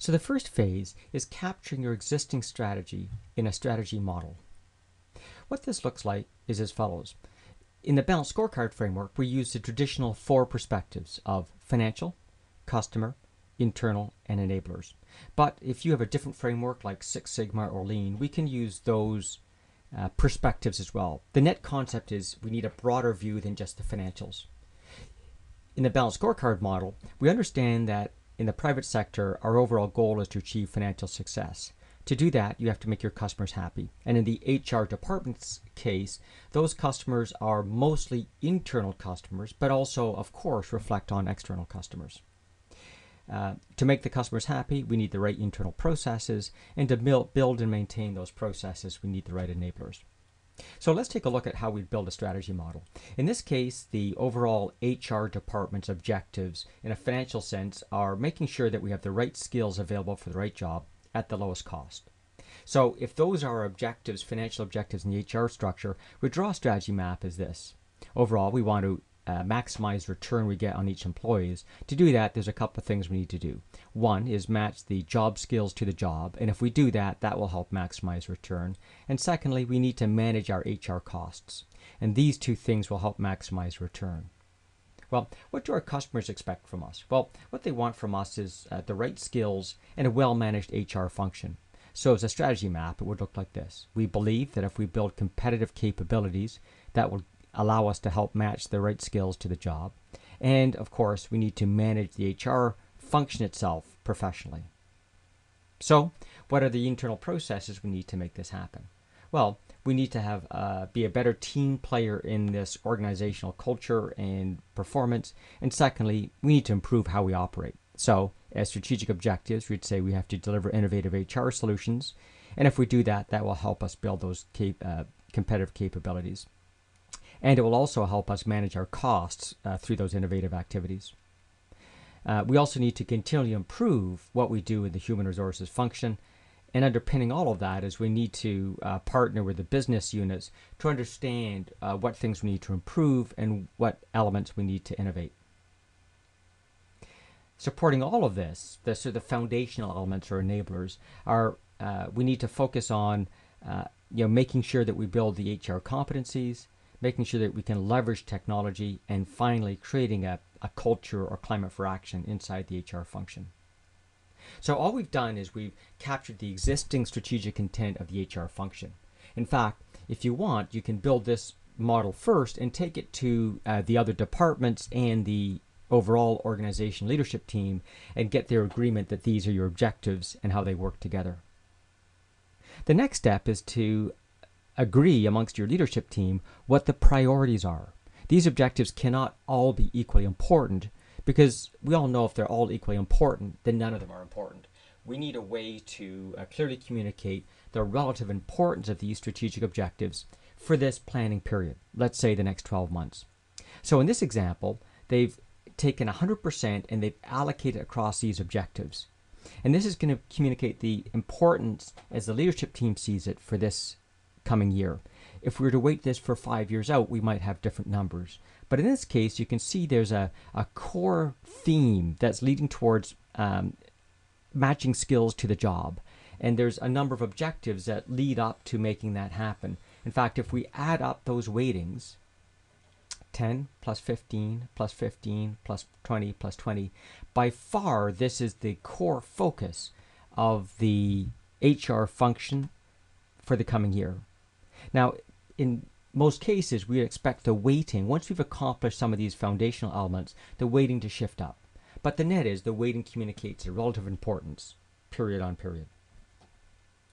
So the first phase is capturing your existing strategy in a strategy model. What this looks like is as follows. In the balanced scorecard framework, we use the traditional 4 perspectives of financial, customer, internal, and enablers. But if you have a different framework like Six Sigma or Lean, we can use those perspectives as well. The net concept is we need a broader view than just the financials. In the balanced scorecard model, we understand that in the private sector, our overall goal is to achieve financial success. To do that, you have to make your customers happy. And in the HR department's case, those customers are mostly internal customers, but also, of course, reflect on external customers. To make the customers happy, we need the right internal processes, and to build and maintain those processes, we need the right enablers. So let's take a look at how we build a strategy model. In this case, the overall HR department's objectives in a financial sense are making sure that we have the right skills available for the right job at the lowest cost. So if those are our objectives, financial objectives in the HR structure, we draw a strategy map as this. Overall, we want to maximize return we get on each employee. To do that, there's a couple of things we need to do. One is match the job skills to the job, and if we do that, that will help maximize return. And secondly, we need to manage our HR costs, and these 2 things will help maximize return. Well, what do our customers expect from us? Well, what they want from us is the right skills and a well-managed HR function. So as a strategy map, it would look like this. We believe that if we build competitive capabilities, that will allow us to help match the right skills to the job. And of course, we need to manage the HR function itself professionally. So what are the internal processes we need to make this happen? Well, we need to have be a better team player in this organizational culture and performance. And secondly, we need to improve how we operate. So as strategic objectives, we'd say we have to deliver innovative HR solutions. And if we do that, that will help us build those competitive capabilities. And it will also help us manage our costs through those innovative activities. We also need to continually improve what we do in the human resources function. And underpinning all of that is we need to partner with the business units to understand what things we need to improve and what elements we need to innovate. Supporting all of this, the foundational elements or enablers are we need to focus on making sure that we build the HR competencies, making sure that we can leverage technology, and finally creating a culture or climate for action inside the HR function. So all we've done is we've captured the existing strategic intent of the HR function. In fact, if you want, you can build this model first and take it to the other departments and the overall organization leadership team and get their agreement that these are your objectives and how they work together. The next step is to agree amongst your leadership team what the priorities are. These objectives cannot all be equally important because we all know if they're all equally important, then none of them are important. We need a way to clearly communicate the relative importance of these strategic objectives for this planning period, let's say the next 12 months. So in this example, they've taken 100% and they've allocated across these objectives. And this is going to communicate the importance as the leadership team sees it for this coming year. If we were to wait this for 5 years out, we might have different numbers. But in this case, you can see there's a core theme that's leading towards matching skills to the job. And there's a number of objectives that lead up to making that happen. In fact, if we add up those weightings, 10 plus 15 plus 15 plus 20 plus 20, by far this is the core focus of the HR function for the coming year. Now, in most cases, we expect the weighting, once we've accomplished some of these foundational elements, the weighting to shift up. But the net is the weighting communicates a relative importance, period on period.